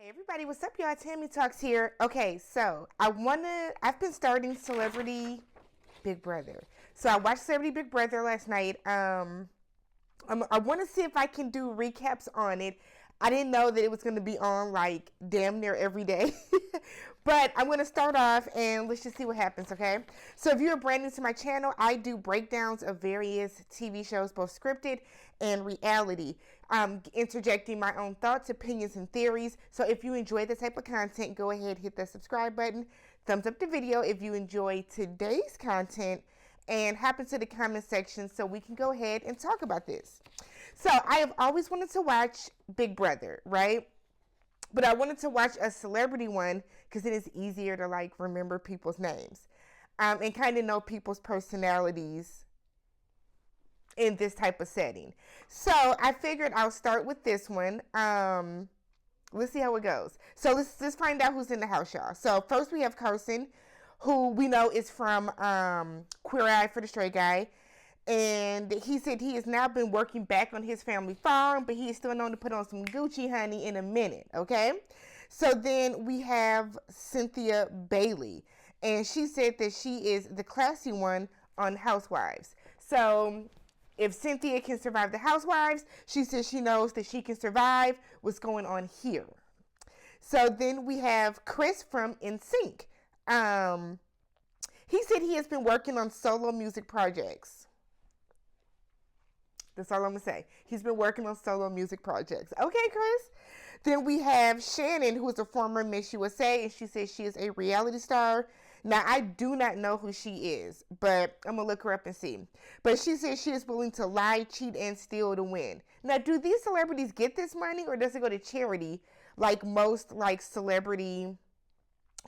Hey everybody, what's up y'all? TammyTalks here. Okay, so I've been starting Celebrity Big Brother. So I watched Celebrity Big Brother last night. I want to see if I can do recaps on it. I didn't know that it was going to be on like damn near every day. But I'm going to start off and let's just see what happens, okay? So if you're brand new to my channel, I do breakdowns of various TV shows, both scripted and reality. Interjecting my own thoughts, opinions, and theories. So if you enjoy this type of content, go ahead, hit the subscribe button. Thumbs up the video if you enjoy today's content. And hop into the comment section so we can go ahead and talk about this. So I have always wanted to watch Big Brother, right? But I wanted to watch a celebrity one because it is easier to like remember people's names and kind of know people's personalities in this type of setting. So I figured I'll start with this one. Let's see how it goes. So let's find out who's in the house, y'all. So first we have Carson, who we know is from Queer Eye for the Straight Guy. And he said he has now been working back on his family farm, but he is still known to put on some Gucci honey in a minute, okay? So then we have Cynthia Bailey. And she said that she is the classy one on Housewives. So if Cynthia can survive the Housewives, she says she knows that she can survive what's going on here. So then we have Chris from Nsync. He said he has been working on solo music projects. That's all I'm going to say. He's been working on solo music projects. Okay, Chris. Then we have Shannon, who is a former Miss USA, and she says she is a reality star. Now, I do not know who she is, but I'm going to look her up and see. But she says she is willing to lie, cheat, and steal to win. Now, do these celebrities get this money, or does it go to charity like most like celebrity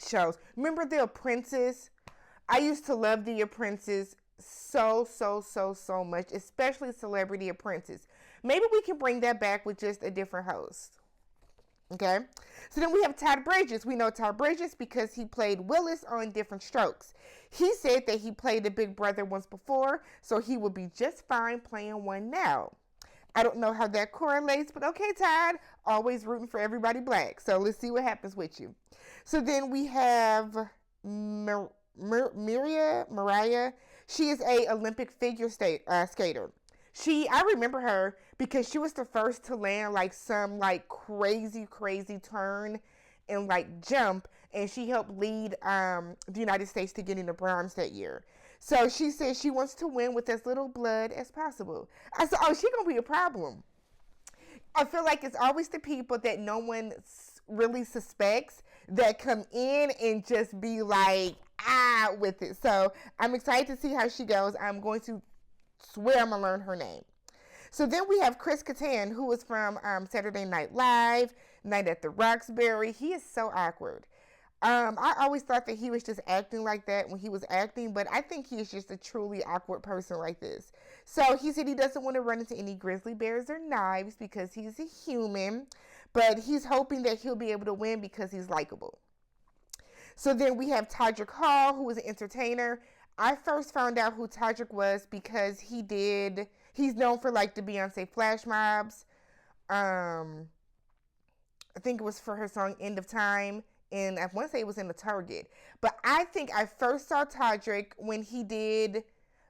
shows? Remember The Apprentice? I used to love The Apprentice so much, especially Celebrity Apprentice. Maybe we can bring that back with just a different host. Okay, so then we have Todd Bridges. We know Todd Bridges because he played Willis on Different Strokes. He said that he played the Big Brother once before, so he would be just fine playing one now. I don't know how that correlates, but okay, Todd, always rooting for everybody black. So let's see what happens with you. So then we have Miria Mariah. She is a Olympic figure skater. I remember her because she was the first to land like some like crazy turn and like jump, and she helped lead the United States to getting the bronze that year. So she says she wants to win with as little blood as possible. I said, oh, she gonna be a problem. I feel like it's always the people that no one really suspects that come in and just be like, with it. So I'm excited to see how she goes. I'm going to swear I'm going to learn her name. So then we have Chris Catan, who is from Saturday Night Live, Night at the Roxbury. He is so awkward. I always thought that he was just acting like that when he was acting, but I think he is just a truly awkward person like this. So he said he doesn't want to run into any grizzly bears or knives because he's a human, but he's hoping that he'll be able to win because he's likable. So then we have Todrick Hall, who is an entertainer. I first found out who Todrick was because he's known for like the Beyonce flash mobs. I think it was for her song End of Time. And I want to say it was in the Target. But I think I first saw Todrick when he did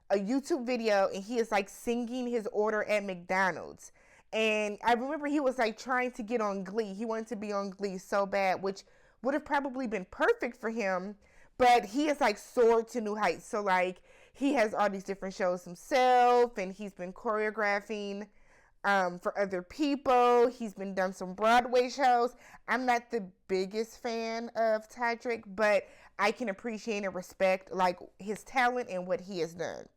a YouTube video and he is like singing his order at McDonald's. And I remember he was like trying to get on Glee. He wanted to be on Glee so bad, which would have probably been perfect for him, but he has like soared to new heights. So like he has all these different shows himself, and he's been choreographing for other people. He's been done some Broadway shows. I'm not the biggest fan of Todrick, but I can appreciate and respect like his talent and what he has done.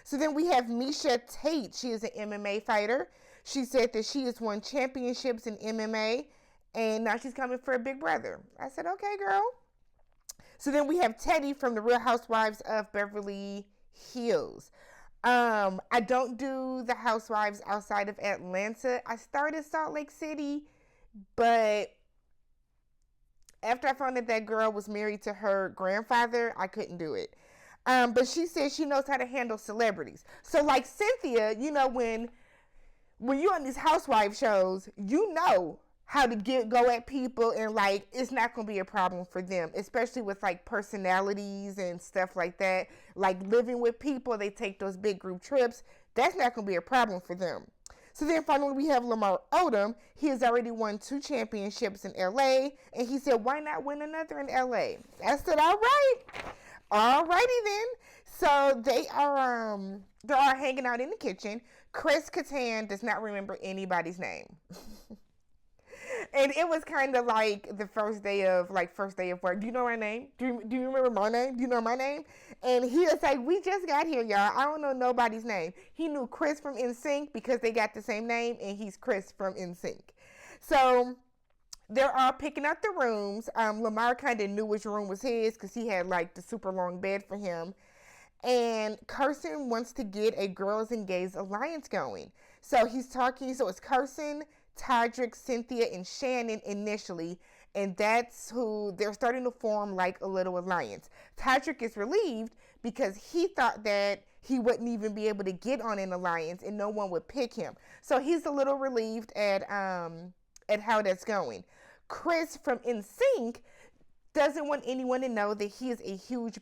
So then we have Misha Tate. She is an MMA fighter. She said that she has won championships in MMA, and now she's coming for a Big Brother. I said, okay, girl. So then we have Teddy from the Real Housewives of Beverly Hills. I don't do the Housewives outside of Atlanta. I started Salt Lake City, but after I found out that girl was married to her grandfather, I couldn't do it. But she says she knows how to handle celebrities. So like Cynthia, you know, when you're on these housewife shows, you know how to go at people, and like it's not gonna be a problem for them, especially with like personalities and stuff like that. Like living with people, they take those big group trips. That's not gonna be a problem for them. So then finally we have Lamar Odom. He has already won 2 championships in LA, and he said, why not win another in LA? I said, all right. Alrighty then. So they're all hanging out in the kitchen. Chris Catan does not remember anybody's name. And it was kind of like the first day of work. Do you know my name? Do you remember my name? Do you know my name? And he was like, we just got here, y'all. I don't know nobody's name. He knew Chris from Nsync because they got the same name, and he's Chris from Nsync. So they're all picking out the rooms. Lamar kind of knew which room was his because he had like the super long bed for him. And Carson wants to get a girls and gays alliance going. So he's talking. So it's Carson, Todrick, Cynthia, and Shannon initially, and that's who they're starting to form like a little alliance. Todrick is relieved because he thought that he wouldn't even be able to get on an alliance and no one would pick him. So he's a little relieved at how that's going. Chris from Nsync doesn't want anyone to know that he is a huge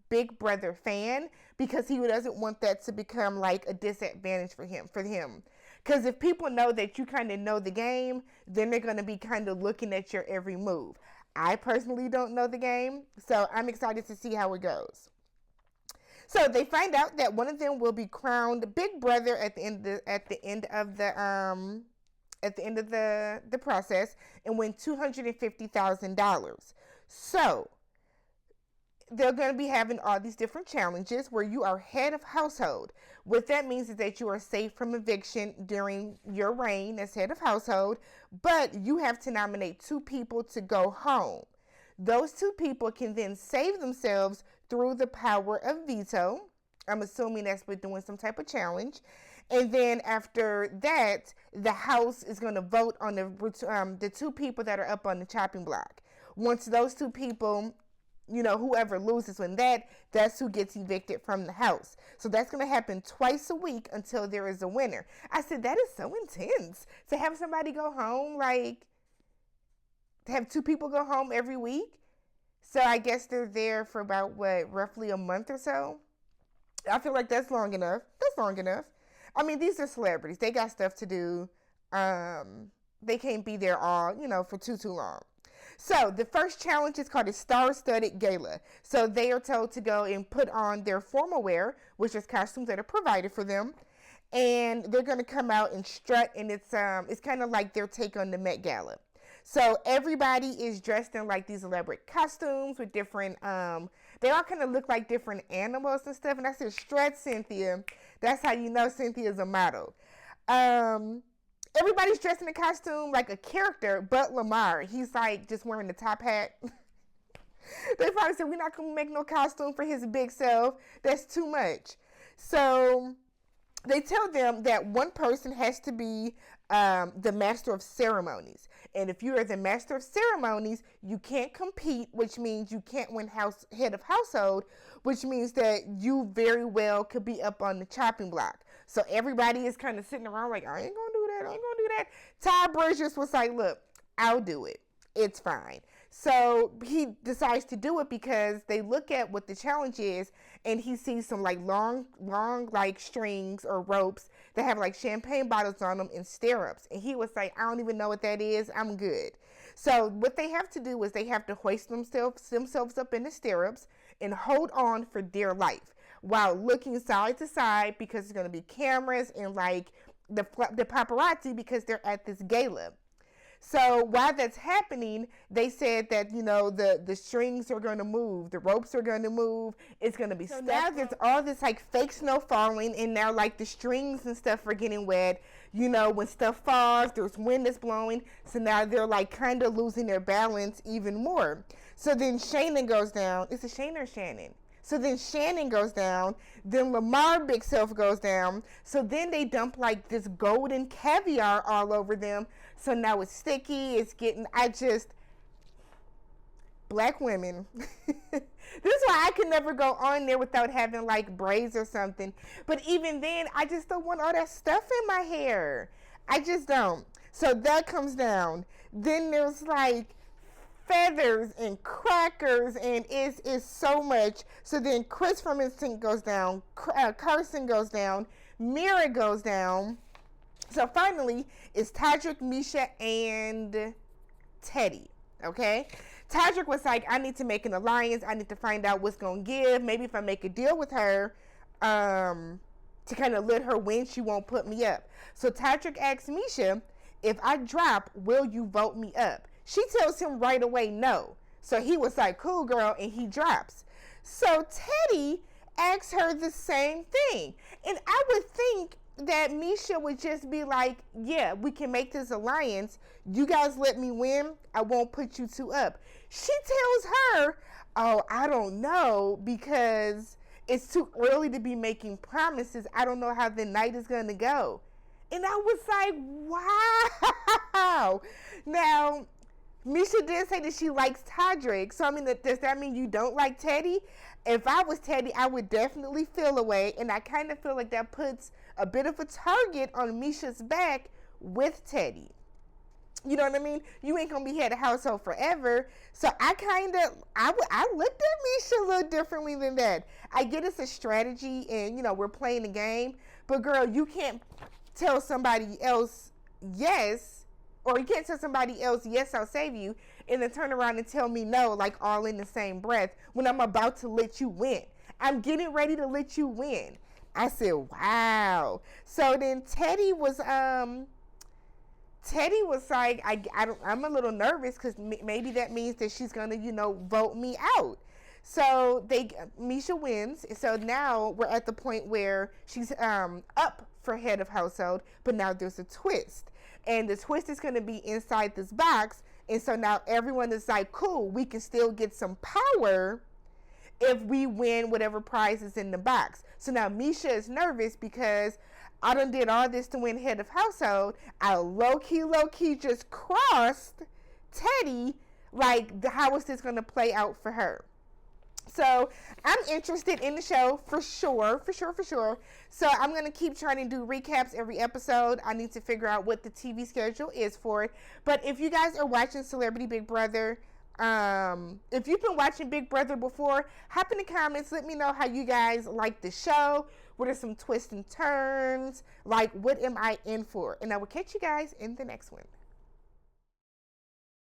Big Brother fan because he doesn't want that to become like a disadvantage for him. Because if people know that you kind of know the game, then they're going to be kind of looking at your every move. I personally don't know the game, so I'm excited to see how it goes. So they find out that one of them will be crowned Big Brother at the end of the process and win $250,000. So they're going to be having all these different challenges where you are head of household. What that means is that you are safe from eviction during your reign as head of household, but you have to nominate 2 people to go home. Those 2 people can then save themselves through the power of veto. I'm assuming that's with doing some type of challenge. And then after that, the house is going to vote on the 2 people that are up on the chopping block. Once those 2 people, whoever loses that's who gets evicted from the house. So that's going to happen twice a week until there is a winner. I said, that is so intense to have somebody go home, like to have 2 people go home every week. So I guess they're there for about roughly a month or so. I feel like that's long enough. I mean, these are celebrities. They got stuff to do. They can't be there all, for too long. So the first challenge is called a Star-Studded Gala. So they are told to go and put on their formal wear, which is costumes that are provided for them. And they're going to come out and strut, and it's kind of like their take on the Met Gala. So everybody is dressed in like these elaborate costumes with different, they all kind of look like different animals and stuff. And I said, strut, Cynthia. That's how you know Cynthia is a model. Everybody's dressed in a costume like a character, but Lamar. He's like just wearing the top hat. They probably said, we're not going to make no costume for his big self. That's too much. So they tell them that one person has to be the master of ceremonies. And if you are the master of ceremonies, you can't compete, which means you can't win head of household, which means that you very well could be up on the chopping block. So everybody is kind of sitting around like, I ain't going to do that. Ty Bridges was like, look, I'll do it. It's fine. So he decides to do it because they look at what the challenge is, and he sees some like long like strings or ropes that have like champagne bottles on them and stirrups. And he was like, I don't even know what that is. I'm good. So what they have to do is they have to hoist themselves up in the stirrups and hold on for dear life while looking side to side because there's going to be cameras and like the paparazzi because they're at this gala. So while that's happening, they said that, the strings are going to move, the ropes are going to move, it's going to be stuck. Now there's all this like fake snow falling, and now like the strings and stuff are getting wet. When stuff falls, there's wind that's blowing. So now they're like kind of losing their balance even more. So then Shannon goes down. Is it Shane or Shannon? So then Shannon goes down, then Lamar Big Self goes down. So then they dump like this golden caviar all over them. So now it's sticky, it's getting, black women. This is why I can never go on there without having like braids or something. But even then, I just don't want all that stuff in my hair. I just don't. So that comes down. Then there's like feathers and crackers, and it's so much. So then Chris from Nsync goes down, Carson goes down, Miria goes down. So finally, it's Todrick, Misha, and Teddy. Okay? Todrick was like, I need to make an alliance. I need to find out what's going to give. Maybe if I make a deal with her, to kind of let her win, she won't put me up. So Todrick asks Misha, if I drop, will you vote me up? She tells him right away no. So he was like, cool, girl, and he drops. So Teddy asks her the same thing. And I would think that Misha would just be like, yeah, we can make this alliance. You guys let me win. I won't put you two up. She tells her, oh, I don't know, because it's too early to be making promises. I don't know how the night is going to go. And I was like, wow. Now, Misha did say that she likes Todrick. So, I mean, does that mean you don't like Teddy? If I was Teddy, I would definitely feel away. And I kind of feel like that puts a bit of a target on Misha's back with Teddy. You know what I mean? You ain't going to be head of household forever. So I looked at Misha a little differently than that. I get it's a strategy and, you know, we're playing a game. But, girl, you can't tell somebody else yes, or you can't tell somebody else, yes, I'll save you, and then turn around and tell me no, like all in the same breath, when I'm about to let you win. I'm getting ready to let you win. I said, wow. So then Teddy was like, I'm a little nervous because maybe that means that she's going to, you know, vote me out. So Misha wins. So now we're at the point where she's up for head of household, but now there's a twist. And the twist is going to be inside this box. And so now everyone is like, cool, we can still get some power if we win whatever prize is in the box. So now Misha is nervous because I done did all this to win head of household. I low-key just crossed Teddy. Like, how is this going to play out for her? So I'm interested in the show for sure. So I'm going to keep trying to do recaps every episode. I need to figure out what the TV schedule is for it. But if you guys are watching Celebrity Big Brother, if you've been watching Big Brother before, hop in the comments. Let me know how you guys like the show. What are some twists and turns? Like, what am I in for? And I will catch you guys in the next one.